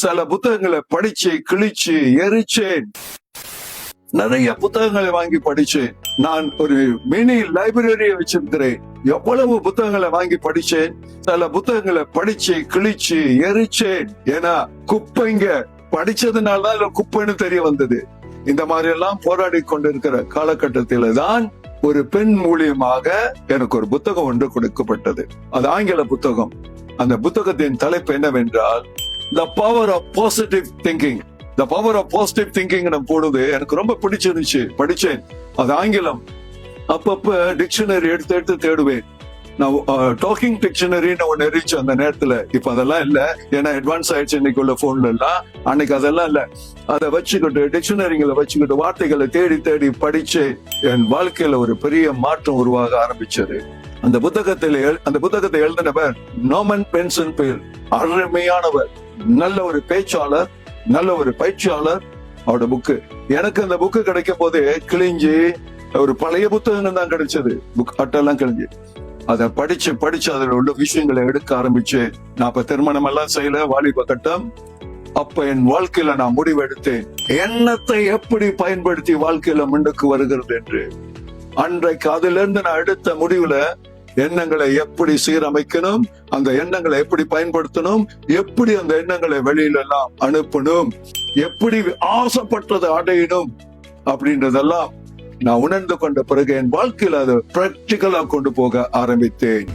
சில புத்தகங்களை படிச்சு கிழிச்சு எரிச்சேன். நிறைய புத்தகங்களை வாங்கி படிச்சேன். நான் ஒரு மினி லைப்ரரியை வச்சிருக்கிறேன். எவ்வளவு புத்தகங்களை வாங்கி படிச்சேன். சில புத்தகங்களை படிச்சு கிழிச்சு எரிச்சேன். ஏன்னா குப்பைங்க படிச்சதுனாலதான் குப்பைன்னு தெரிய வந்தது. இந்த மாதிரி எல்லாம் போராடி கொண்டிருக்கிற காலகட்டத்தில தான் ஒரு பெண் மூலியமாக எனக்கு ஒரு புத்தகம் ஒன்று கொடுக்கப்பட்டது. அது ஆங்கில புத்தகம். அந்த புத்தகத்தின் தலைப்பு என்னவென்றால் The Power of Positive Thinking. The Power of Positive Thinking போடுது. எனக்கு ரொம்ப பிடிச்சிருந்துச்சு, படிச்சேன். அது ஆங்கிலம். அப்பப்ப டிக்ஷனரி எடுத்து தேடுவேன். நான் டாக்கிங் டிக்ஷனரின்னு ஒன்னு இருந்துச்சு அந்த நேரத்துல. இப்ப அதெல்லாம் இல்ல, ஏன்னா அட்வான்ஸ் ஆயிடுச்சு இன்னைக்கு உள்ள போன்ல எல்லாம். அன்னைக்கு அதெல்லாம் இல்ல. அதை வச்சுக்கிட்டு டிக்ஷனரிங்களை வச்சுக்கிட்டு வார்த்தைகளை தேடி தேடி படிச்சு என் வாழ்க்கையில ஒரு பெரிய மாற்றம் உருவாக ஆரம்பிச்சது. அந்த புத்தகத்தை எழுதினவர் நார்மன் பென்சன் பேல். அருமையானவர், நல்ல ஒரு பேச்சாளர், நல்ல ஒரு பயிற்சியாளர். அவரோட புக்கு எனக்கு அந்த புக்கு கிடைக்கும் போதே கிழிஞ்சு ஒரு பழைய புத்தகம் தான் கிடைச்சது. புக் அட்டெல்லாம் கிழிஞ்சு அதை படிச்சு அதுல உள்ள விஷயங்களை எடுக்க ஆரம்பிச்சு. நான் அப்ப திருமணம் எல்லாம் செய்யல, வாலிப கட்டம். அப்ப என் வாழ்க்கையில நான் முடிவெடுத்தேன், எண்ணத்தை எப்படி பயன்படுத்தி வாழ்க்கையில முன்னுக்கு வருகிறது என்று. அன்றைக்கு அதுல இருந்து நான் எடுத்த முடிவுல எண்ணங்களை எப்படி சீரமைக்கணும், அந்த எண்ணங்களை எப்படி பயன்படுத்தணும், எப்படி அந்த எண்ணங்களை வெளியில எல்லாம் அனுப்பணும், எப்படி ஆசைப்பட்டதை அடையணும் அப்படின்றதெல்லாம் நான் உணர்ந்து கொண்ட பிறகு என் வாழ்க்கையில அதை பிராக்டிகலா கொண்டு போக ஆரம்பித்தேன்.